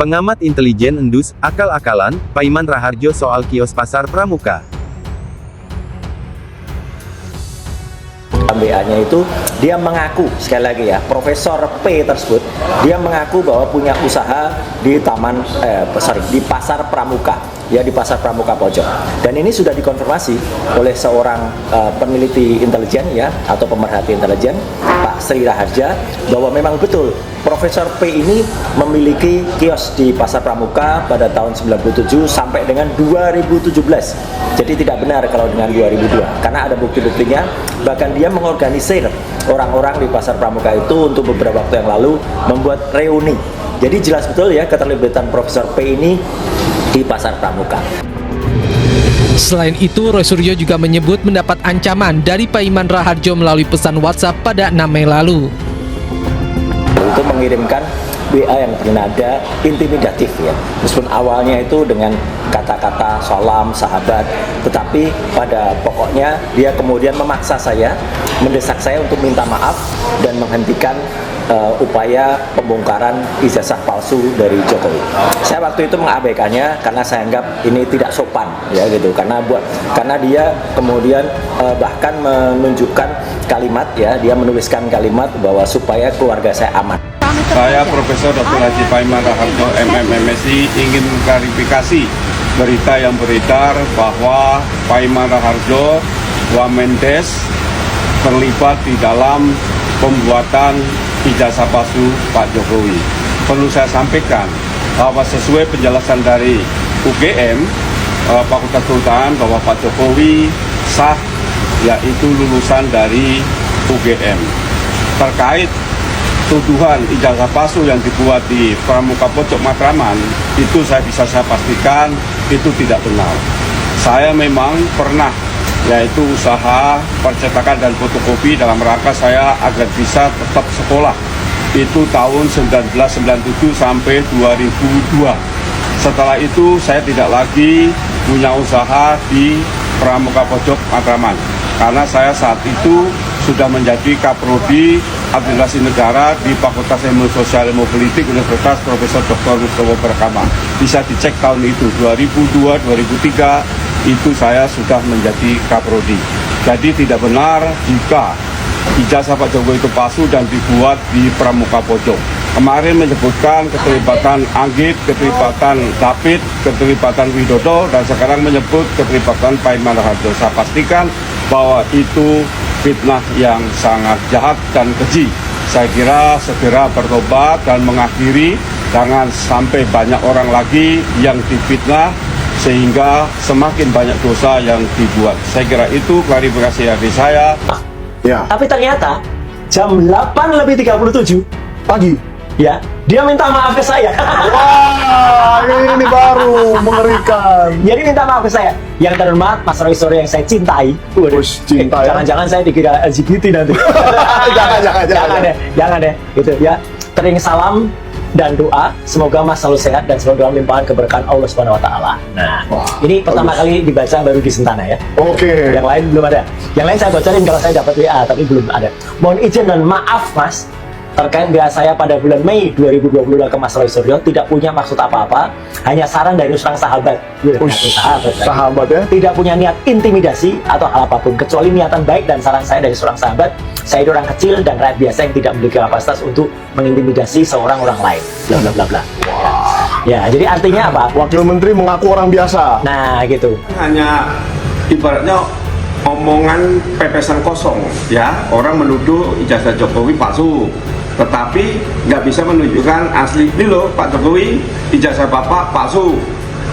Pengamat intelijen endus, akal-akalan, Paiman Raharjo soal kios pasar pramuka. BA-nya itu dia mengaku, sekali lagi ya, Profesor P tersebut dia mengaku bahwa punya usaha di di pasar pramuka, ya, di pasar pramuka pojok. Dan ini sudah dikonfirmasi oleh seorang peneliti intelijen, ya, atau pemerhati intelijen, Pak Sri Raharja, bahwa memang betul Profesor P ini memiliki kios di pasar pramuka pada tahun 97 sampai dengan 2017. Jadi tidak benar kalau dengan 2002, karena ada bukti-buktinya. Bahkan dia mengorganisir orang-orang di pasar pramuka itu untuk beberapa waktu yang lalu membuat reuni. Jadi jelas betul ya keterlibatan Profesor P ini di pasar pramuka. Selain itu, Roy Suryo juga menyebut mendapat ancaman dari Paiman Raharjo melalui pesan WhatsApp pada 6 Mei lalu. Itu mengirimkan WA yang bernada intimidatif, ya. Meskipun awalnya itu dengan kata-kata salam sahabat, tetapi pada pokoknya dia kemudian memaksa saya, mendesak saya untuk minta maaf dan menghentikan upaya pembongkaran ijazah palsu dari Jokowi. Saya waktu itu mengabaikannya karena saya anggap ini tidak sopan, ya, gitu. Karena dia kemudian bahkan menunjukkan kalimat, ya, dia menuliskan kalimat bahwa supaya keluarga saya aman. Saya Profesor Dr. Haji Paiman Raharjo MMMSI ingin mengklarifikasi berita yang beredar bahwa Paiman Raharjo Wamendes terlibat di dalam pembuatan ijazah palsu Pak Jokowi. Perlu saya sampaikan bahwa sesuai penjelasan dari UGM, Fakultas Kehutanan, bahwa Pak Jokowi sah, yaitu lulusan dari UGM. Terkait tuduhan ijazah palsu yang dibuat di Pramuka Pojok Matraman, itu saya pastikan itu tidak benar. Saya memang pernah, yaitu usaha percetakan dan fotokopi dalam rangka saya agar bisa tetap sekolah. Itu tahun 1997 sampai 2002. Setelah itu saya tidak lagi punya usaha di Pramuka Pojok Matraman, karena saya saat itu sudah menjadi Kaprodi Administrasi Negara di Fakultas Ilmu Sosial Ilmu Politik Universitas Profesor Dr. Mustowo Berkama. Bisa dicek tahun itu, 2002-2003, itu saya sudah menjadi Kaprodi. Jadi tidak benar jika ijazah Pak Jokowi itu palsu dan dibuat di Pramuka Pojok. Kemarin menyebutkan keterlibatan Anggit, keterlibatan David, keterlibatan Widodo, dan sekarang menyebut keterlibatan Paiman Raharjo. Saya pastikan bahwa itu fitnah yang sangat jahat dan keji. Saya kira segera bertobat dan mengakhiri, jangan sampai banyak orang lagi yang difitnah sehingga semakin banyak dosa yang dibuat. Saya kira itu klarifikasi dari saya. Ya. Tapi ternyata jam 8:37 pagi, ya, dia minta maaf ke saya. wah, ini baru mengerikan. Jadi minta maaf ke saya. Yang terhormat Mas Roy Suryo yang saya cintai. Cinta, ya? Jangan-jangan saya dikira LGBT nanti. Jangan deh, gitu ya. Tering salam dan doa, semoga Mas selalu sehat dan selalu dalam limpahan keberkahan Allah Subhanahu wa taala. Nah, ini pertama kali dibaca baru di Sentana, ya. Oke. Yang lain belum ada. Yang lain saya bocorin kalau saya dapat WA, tapi belum ada. Mohon izin dan maaf, Mas, terkait WA saya pada bulan Mei 2022 ke Mas Roy Suryo, tidak punya maksud apa-apa, hanya saran dari seorang sahabat. Sahabat, ya? Tidak punya niat intimidasi atau hal apapun, kecuali niatan baik dan saran saya dari seorang sahabat. Saya itu orang kecil dan rakyat biasa yang tidak memiliki kapasitas untuk mengintimidasi seorang orang lain. Bla bla bla bla. Ya, jadi artinya apa? Wakil Menteri mengaku orang biasa. Nah, gitu. Hanya ibaratnya omongan pepesan kosong, ya. Orang menuduh ijazah Jokowi palsu, tetapi nggak bisa menunjukkan asli. Ini loh Pak Jokowi, ijazah Bapak palsu.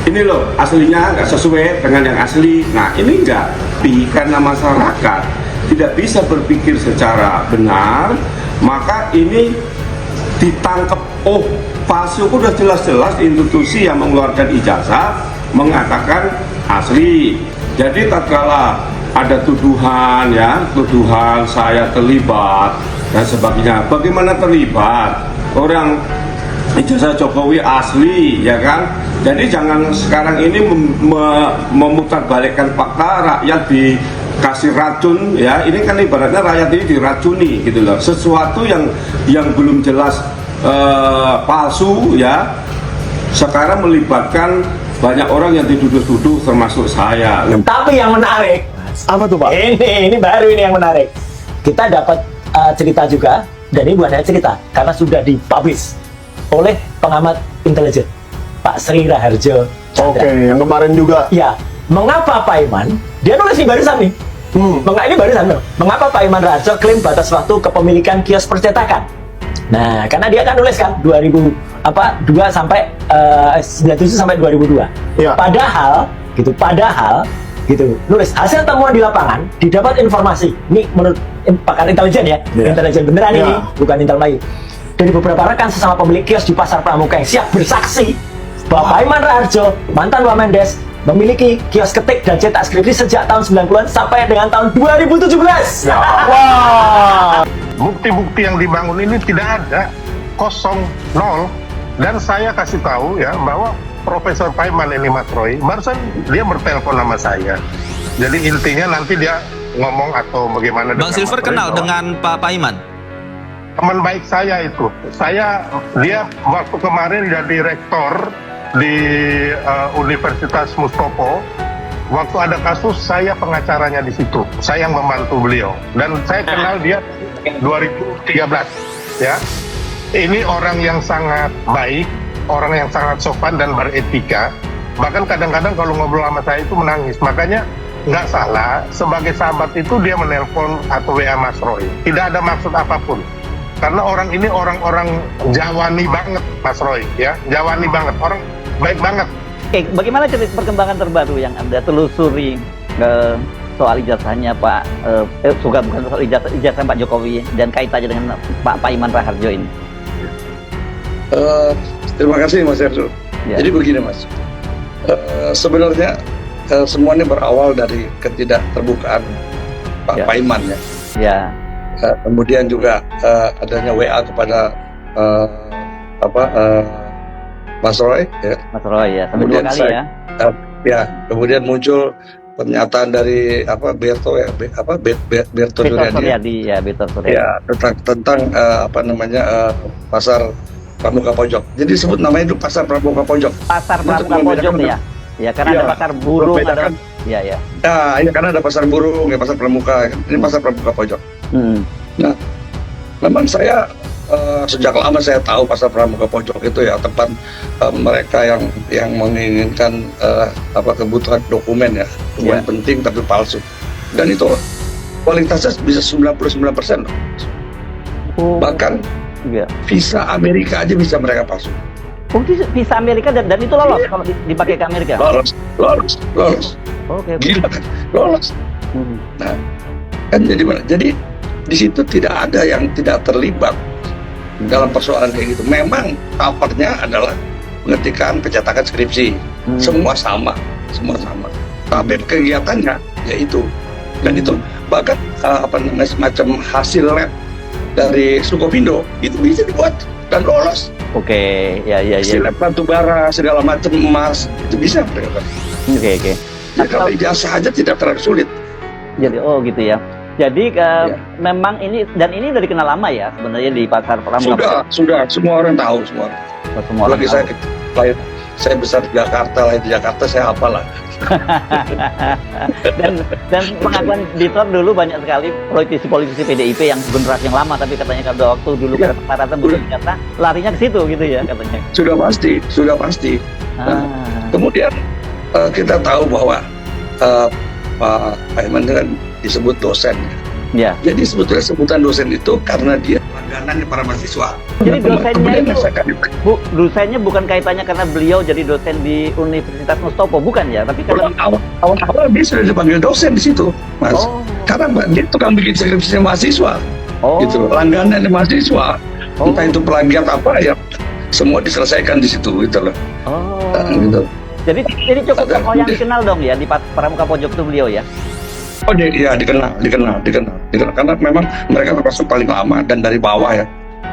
Ini loh aslinya nggak sesuai dengan yang asli. Nah, ini nggak, karena masyarakat tidak bisa berpikir secara benar, maka ini ditangkap. Oh, palsu, udah jelas-jelas institusi yang mengeluarkan ijazah mengatakan asli. Jadi tatkala ada tuduhan, ya, tuduhan saya terlibat dan sebagainya. Bagaimana terlibat? Orang ijazah Jokowi asli, ya kan? Jadi jangan sekarang ini memutarbalikkan fakta, rakyat dikasih racun, ya. Ini kan ibaratnya rakyat ini diracuni, gitu loh. Sesuatu yang belum jelas palsu, ya, sekarang melibatkan banyak orang yang dituduh-tuduh termasuk saya. Tapi yang menarik, Apa tuh Pak? ini baru ini yang menarik. Kita dapat cerita juga, dan ini bukan hanya cerita, karena sudah dipublish oleh pengamat intelijen, Pak Sri Raharjo Oke, Chandra. yang kemarin juga. Ya, mengapa Pak Iman, dia nulis ini barusan nih, ini barusan loh. Mengapa Pak Iman Raharjo klaim batas waktu kepemilikan kios percetakan? Nah, karena dia kan nulis kan 2 sampai 97 sampai 2002. Ya. Padahal gitu nulis hasil temuan di lapangan didapat informasi ini menurut pakar intelijen ya, intelijen beneran Ya. ini bukan intel Melayu, dari beberapa rekan sesama pemilik kios di Pasar Pramuka yang siap bersaksi bahwa Pak Iman Raharjo, mantan Wamendes, memiliki kios ketik dan cetak skripsi sejak tahun 90-an sampai dengan tahun 2017. Wah. Bukti-bukti yang dibangun ini tidak ada, kosong, nol. Dan saya kasih tahu ya bahwa Profesor Paiman ini Mas Roy, barusan dia bertelepon sama saya. Jadi intinya nanti dia ngomong atau bagaimana. Bang Silver kenal dengan Pak Paiman? Teman baik saya itu. Dia waktu kemarin jadi rektor di Universitas Mustopo. Waktu ada kasus, saya pengacaranya di situ. Saya yang membantu beliau. Dan saya kenal dia 2013. Ya, ini orang yang sangat baik, orang yang sangat sopan dan beretika. Bahkan kadang-kadang kalau ngobrol sama saya itu menangis. Makanya nggak salah, sebagai sahabat itu dia menelpon atau WA Mas Roy. Tidak ada maksud apapun. Karena orang ini orang-orang Jawani banget, Mas Roy. Ya, Jawani banget, orang baik banget. Oke, bagaimana cerita perkembangan terbaru yang Anda telusuri soal ijazahnya Pak, bukan soal ijazah Pak Jokowi dan kaitannya dengan Pak Paiman Raharjo ini? Terima kasih Mas Erdo. Ya. Jadi begini Mas, sebenarnya semuanya berawal dari ketidakterbukaan Pak Ya. Paiman ya. Ya, Kemudian juga adanya WA kepada Mas Roy ya. Mas Roy ya, sampai 2 Kemudian kali saya- ya. Ya, kemudian muncul pernyataan dari Berto ya, Berto Victor Suryadi. Suryadi ya, Victor Suryadi. Ya, tentang pasar Pramuka Pojok. Jadi disebut namanya itu pasar Pramuka Pojok. Pasar Untuk Pramuka Pojok membedakan- ya. Ya, karena Iya, ada pasar burung, ada. membedakan. Ya, ya. Nah, ini karena ada pasar burung, ya pasar Pramuka. Ini pasar Pramuka Pojok. Hmm. Nah, memang saya sejak lama saya tahu pasar Pramuka Pojok itu ya tempat mereka yang menginginkan kebutuhan dokumen ya, dokumen Ya. penting tapi palsu. Dan itu kualitasnya bisa 99% loh. Oh, Bahkan iya. visa Amerika aja bisa mereka palsu. Oh, visa Amerika dan itu lolos kalau dipakai ke Amerika. Lolos. Oke. Gila kan? Lolos. Hmm. Nah, kan jadi mana? Jadi di situ tidak ada yang tidak terlibat dalam persoalan kayak gitu. Memang covernya adalah pengetikan, pencetakan skripsi. Semua sama. Tapi kegiatannya yaitu dan itu bahkan semacam hasil lab dari Sukovindo itu bisa dibuat dan lolos. Oke, ya. Hasil lab batu bara segala macam emas itu bisa mereka. Oke. Jadi kalau ijazah aja tidak terlalu sulit. Jadi gitu ya. Jadi memang ini dan ini udah dikenal lama ya sebenarnya di pasar Pramuka. Sudah semua orang tahu semua. Semua orang Lagi tahu. saya besar di Jakarta, lahir di Jakarta, saya hafal lah. dan pengakuan Dito dulu banyak sekali politisi PDIP yang generasi yang lama tapi katanya kalau waktu dulu Ya. kesepakatan bersenjata larinya ke situ gitu ya katanya. Sudah pasti. Nah, Ah. kemudian kita tahu bahwa Pak Paiman kan disebut dosen. Ya. Jadi sebetulnya sebutan dosen itu karena dia langganan para mahasiswa. Jadi dosennya Kemudian itu saya kan- dosennya bukan kaitannya karena beliau jadi dosen di Universitas Mustopo bukan ya, tapi karena awal dia sudah dipanggil dosen di situ, Mas. Oh. Karena dia tukang bikin skripsinya mahasiswa, Oh. gitu. Langganan mahasiswa, Oh. entah itu plagiat apa ya, semua diselesaikan di situ, gitu loh. Oh. Gitu. Jadi ini cukup Agak tokoh yang mudah. dikenal dong ya di Pramuka Pojok itu beliau ya. Oh iya dikenal karena memang mereka termasuk paling lama dan dari bawah ya.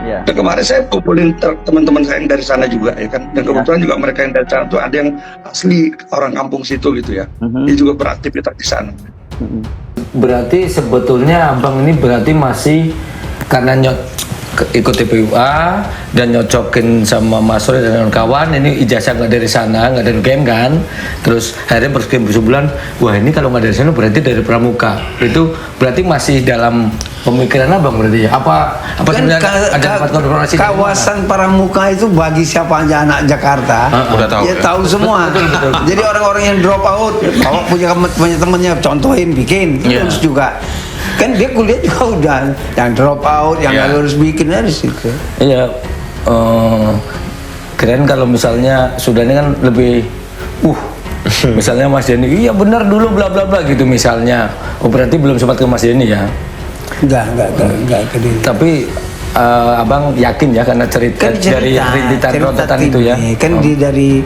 Ya. Dan kemarin saya kumpulin teman-teman saya yang dari sana juga ya kan. Dan kebetulan juga mereka yang dari sana tuh ada yang asli orang kampung situ gitu ya. Dia juga beraktivitas di sana. Berarti sebetulnya abang ini berarti masih karena ikut TPUA dan nyocokin sama Mas Roy dan kawan, ini ijazah nggak dari sana, nggak dari game kan, terus akhirnya bersekian sebulan, wah ini kalau nggak dari sana berarti dari Pramuka. Itu berarti masih dalam pemikiran abang berarti ya? Apa Kan sebenarnya ada tempat konfirmasi? kawasan Pramuka itu bagi siapa aja anak Jakarta, Udah tahu, ya ya? tahu semua. Jadi orang-orang yang drop out, kalau punya temennya contohin, bikin, terus juga. Kan dia kuliah juga udah, yang drop out, yang nggak lulus bikin aja di situ. Iya, keren kalau misalnya sudah ini kan lebih, misalnya Mas Denny, iya benar dulu bla bla bla gitu misalnya. Oh berarti belum sempat ke Mas Denny ya? Enggak ke dia. Tapi abang yakin ya karena cerita, dari rintitan rontotan itu ya? Kan dari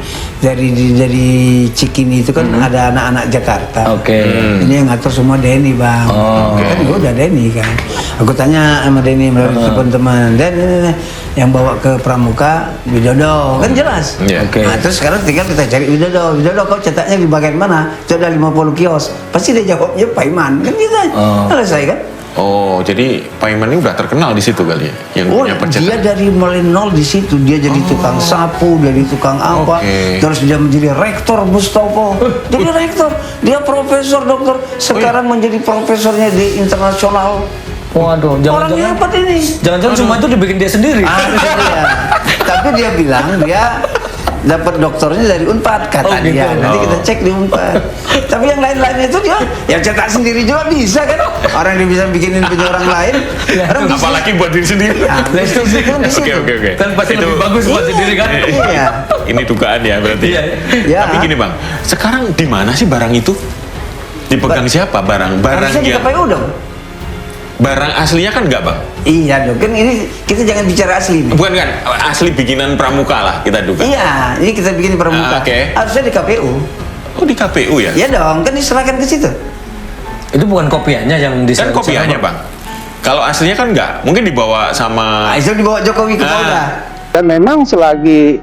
Cikini itu kan ada anak-anak Jakarta. Ini yang ngatur semua Denny bang. Kan gue udah Denny kan. Aku tanya sama Denny melalui teman-teman, Dan yang bawa ke Pramuka Widodo kan jelas. Nah terus sekarang tinggal kita cari Widodo kau cetaknya di bagian mana? Itu ada 50 kios. Pasti dia jawabnya Pak Iman kan gitu. Selesai kan? Oh, jadi Pak Iman ini udah terkenal di situ kali ya? Yang punya percetakan. Dia dari mulai nol di situ, dia jadi tukang sapu, jadi tukang apa, terus dia menjadi rektor Mustopo, jadi rektor, dia profesor dokter, sekarang menjadi profesornya di internasional. Waduh, orangnya hebat ini. Jangan-jangan semua itu dibikin dia sendiri. Tapi dia bilang dia dapat doktornya dari Unpad kata dia. Nanti kita cek di Unpad. Tapi yang lain-lainnya itu dia yang cetak sendiri juga bisa kan? Orang dia bisa bikinin punya orang lain. Apalagi buat diri sendiri. Oke. Kan pasti lebih bagus buat sendiri kan? Iya. Ini dugaan ya berarti. Tapi gini bang, sekarang di mana sih barang itu? Dipegang siapa barang? Harusnya di KPU dong. Barang aslinya kan enggak bang? Iya dong, kan ini kita jangan bicara asli nih. Bukan kan, asli bikinan Pramuka lah kita duga. Iya, ini kita bikin Pramuka. Harusnya di KPU. Oh di KPU ya? Iya dong, kan diserahkan ke situ. Itu bukan kopiannya yang Kan diserahkan? kopiannya bang. Kalau aslinya kan enggak, mungkin dibawa sama. Itu dibawa Jokowi ke Polda. Dan memang selagi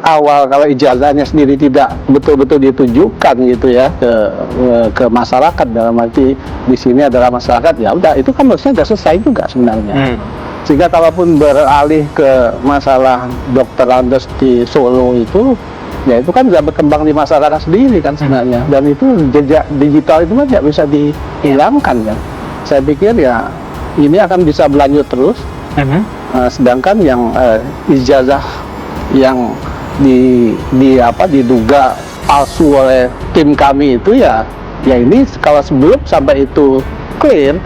awal kalau ijazahnya sendiri tidak betul-betul ditujukan gitu ya ke masyarakat, dalam arti di sini adalah masyarakat, ya udah itu kan harusnya sudah selesai juga sebenarnya. Sehingga kalaupun beralih ke masalah Dr. Andes di Solo itu, ya itu kan sudah berkembang di masyarakat sendiri kan sebenarnya. Dan itu jejak digital itu kan tidak bisa dihilangkan kan. Saya pikir ya ini akan bisa berlanjut terus. Sedangkan yang ijazah yang diduga palsu oleh tim kami itu ya ini kalau sebelum sampai itu clear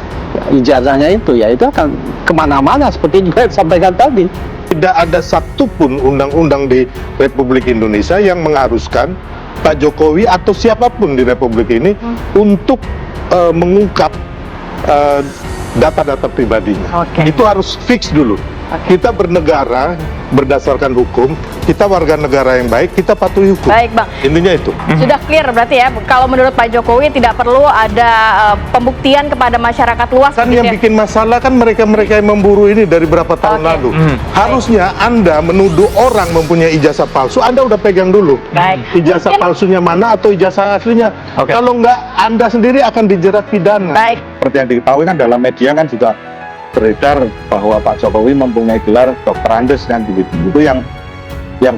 ijazahnya itu ya itu akan kemana-mana seperti juga yang disampaikan tadi. Tidak ada satupun undang-undang di Republik Indonesia yang mengharuskan Pak Jokowi atau siapapun di Republik ini untuk mengungkap data-data pribadinya. Itu harus fix dulu. Kita bernegara berdasarkan hukum, kita warga negara yang baik, kita patuhi hukum. Baik bang. Intinya itu. Sudah clear berarti ya, kalau menurut Pak Jokowi tidak perlu ada pembuktian kepada masyarakat luas. Kan yang bikin masalah kan mereka-mereka yang memburu ini dari berapa tahun lalu. Harusnya Anda menuduh orang mempunyai ijazah palsu, Anda udah pegang dulu. Ijazah palsunya mana atau ijazah aslinya. Kalau nggak, Anda sendiri akan dijerat pidana. Seperti yang diketahui kan dalam media kan juga beredar bahwa Pak Jokowi mempunyai gelar Dr. Andes kan itu yang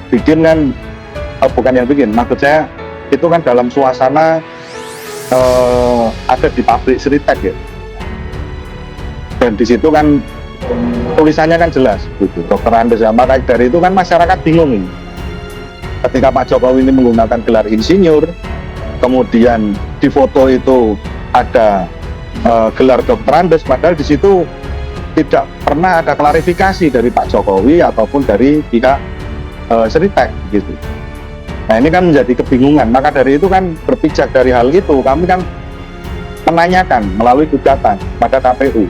bikin kan bukan yang bikin, maksud saya itu kan dalam suasana ada di pabrik Seritek ya, dan di situ kan tulisannya kan jelas gitu, Dr. Andes ya. Maka dari itu kan masyarakat bingung ini ketika Pak Jokowi ini menggunakan gelar insinyur, kemudian di foto itu ada gelar Dr. Andes, padahal di situ tidak pernah ada klarifikasi dari Pak Jokowi ataupun dari pihak Seritek gitu. Nah ini kan menjadi kebingungan. Maka dari itu kan berpijak dari hal itu, kami kan menanyakan melalui gugatan pada KPU.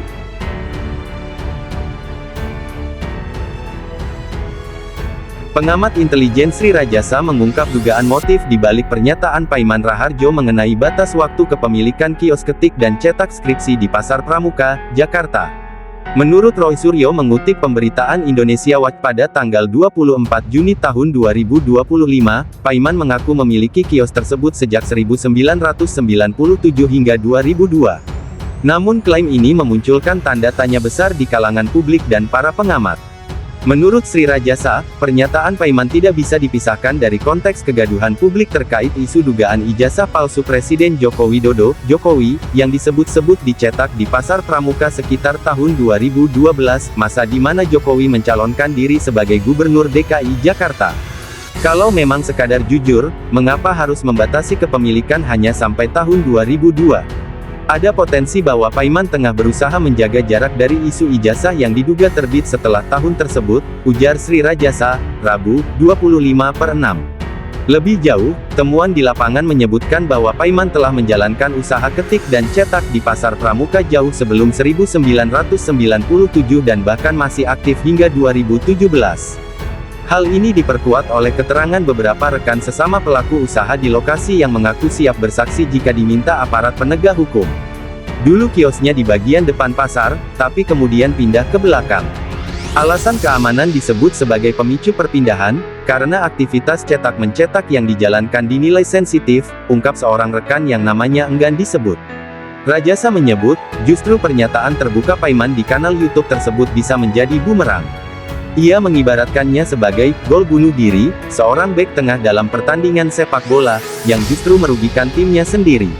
Pengamat intelijen Sri Rajasa mengungkap dugaan motif di balik pernyataan Paiman Raharjo mengenai batas waktu kepemilikan kios ketik dan cetak skripsi di Pasar Pramuka, Jakarta. Menurut Roy Suryo mengutip pemberitaan Indonesia Watch pada tanggal 24 Juni tahun 2025, Paiman mengaku memiliki kios tersebut sejak 1997 hingga 2002. Namun klaim ini memunculkan tanda tanya besar di kalangan publik dan para pengamat. Menurut Sri Rajasa, pernyataan Paiman tidak bisa dipisahkan dari konteks kegaduhan publik terkait isu dugaan ijazah palsu Presiden Joko Widodo, Jokowi, yang disebut-sebut dicetak di Pasar Pramuka sekitar tahun 2012, masa di mana Jokowi mencalonkan diri sebagai Gubernur DKI Jakarta. Kalau memang sekadar jujur, mengapa harus membatasi kepemilikan hanya sampai tahun 2002? Ada potensi bahwa Paiman tengah berusaha menjaga jarak dari isu ijazah yang diduga terbit setelah tahun tersebut, ujar Sri Rajasa, Rabu, 25/6. Lebih jauh, temuan di lapangan menyebutkan bahwa Paiman telah menjalankan usaha ketik dan cetak di Pasar Pramuka jauh sebelum 1997 dan bahkan masih aktif hingga 2017. Hal ini diperkuat oleh keterangan beberapa rekan sesama pelaku usaha di lokasi yang mengaku siap bersaksi jika diminta aparat penegak hukum. Dulu kiosnya di bagian depan pasar, tapi kemudian pindah ke belakang. Alasan keamanan disebut sebagai pemicu perpindahan, karena aktivitas cetak-mencetak yang dijalankan dinilai sensitif, ungkap seorang rekan yang namanya enggan disebut. Rajasa menyebut, justru pernyataan terbuka Paiman di kanal YouTube tersebut bisa menjadi bumerang. Ia mengibaratkannya sebagai gol bunuh diri, seorang bek tengah dalam pertandingan sepak bola, yang justru merugikan timnya sendiri.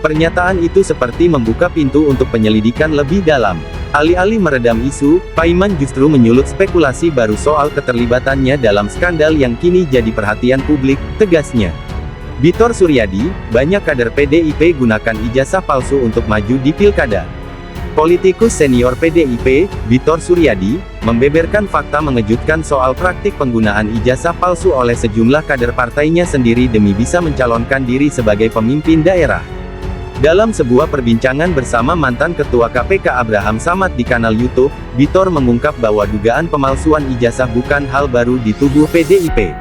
Pernyataan itu seperti membuka pintu untuk penyelidikan lebih dalam. Alih-alih meredam isu, Paiman justru menyulut spekulasi baru soal keterlibatannya dalam skandal yang kini jadi perhatian publik, tegasnya. Bitor Suryadi, banyak kader PDIP gunakan ijazah palsu untuk maju di pilkada. Politikus senior PDIP, Bitor Suryadi, membeberkan fakta mengejutkan soal praktik penggunaan ijazah palsu oleh sejumlah kader partainya sendiri demi bisa mencalonkan diri sebagai pemimpin daerah. Dalam sebuah perbincangan bersama mantan Ketua KPK Abraham Samad di kanal YouTube, Bitor mengungkap bahwa dugaan pemalsuan ijazah bukan hal baru di tubuh PDIP.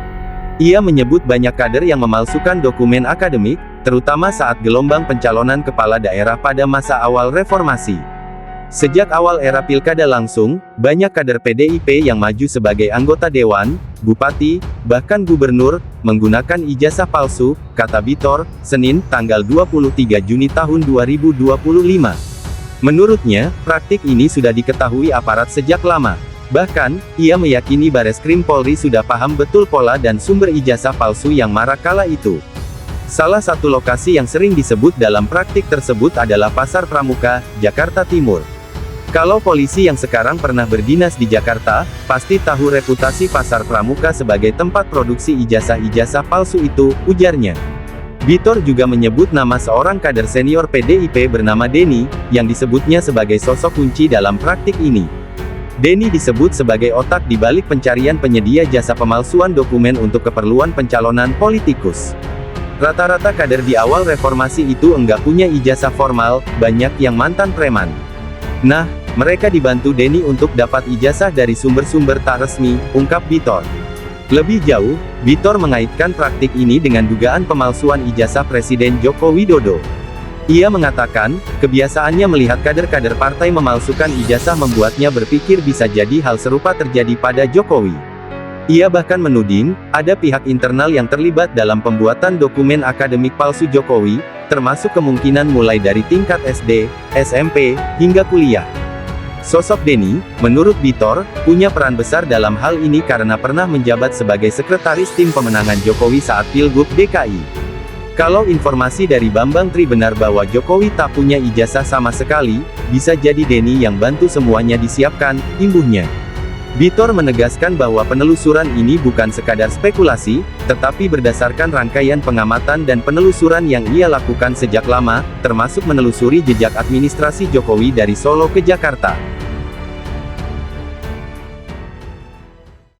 Ia menyebut banyak kader yang memalsukan dokumen akademik, terutama saat gelombang pencalonan kepala daerah pada masa awal reformasi. Sejak awal era pilkada langsung, banyak kader PDIP yang maju sebagai anggota dewan, bupati, bahkan gubernur, menggunakan ijazah palsu, kata Bitor, Senin, tanggal 23 Juni tahun 2025. Menurutnya, praktik ini sudah diketahui aparat sejak lama. Bahkan, ia meyakini Bareskrim Polri sudah paham betul pola dan sumber ijazah palsu yang marak kala itu. Salah satu lokasi yang sering disebut dalam praktik tersebut adalah Pasar Pramuka, Jakarta Timur. Kalau polisi yang sekarang pernah berdinas di Jakarta, pasti tahu reputasi Pasar Pramuka sebagai tempat produksi ijazah-ijazah palsu itu, ujarnya. Bitor juga menyebut nama seorang kader senior PDIP bernama Denny, yang disebutnya sebagai sosok kunci dalam praktik ini. Denny disebut sebagai otak di balik pencarian penyedia jasa pemalsuan dokumen untuk keperluan pencalonan politikus. Rata-rata kader di awal reformasi itu enggak punya ijazah formal, banyak yang mantan preman. Nah, mereka dibantu Denny untuk dapat ijazah dari sumber-sumber tak resmi, ungkap Bitor. Lebih jauh, Bitor mengaitkan praktik ini dengan dugaan pemalsuan ijazah Presiden Joko Widodo. Ia mengatakan, kebiasaannya melihat kader-kader partai memalsukan ijazah membuatnya berpikir bisa jadi hal serupa terjadi pada Jokowi. Ia bahkan menuding, ada pihak internal yang terlibat dalam pembuatan dokumen akademik palsu Jokowi, termasuk kemungkinan mulai dari tingkat SD, SMP, hingga kuliah. Sosok Denny, menurut Bitor, punya peran besar dalam hal ini karena pernah menjabat sebagai sekretaris tim pemenangan Jokowi saat Pilgub DKI. Kalau informasi dari Bambang Tri benar bahwa Jokowi tak punya ijazah sama sekali, bisa jadi Denny yang bantu semuanya disiapkan, imbuhnya. Bitor menegaskan bahwa penelusuran ini bukan sekadar spekulasi, tetapi berdasarkan rangkaian pengamatan dan penelusuran yang ia lakukan sejak lama, termasuk menelusuri jejak administrasi Jokowi dari Solo ke Jakarta.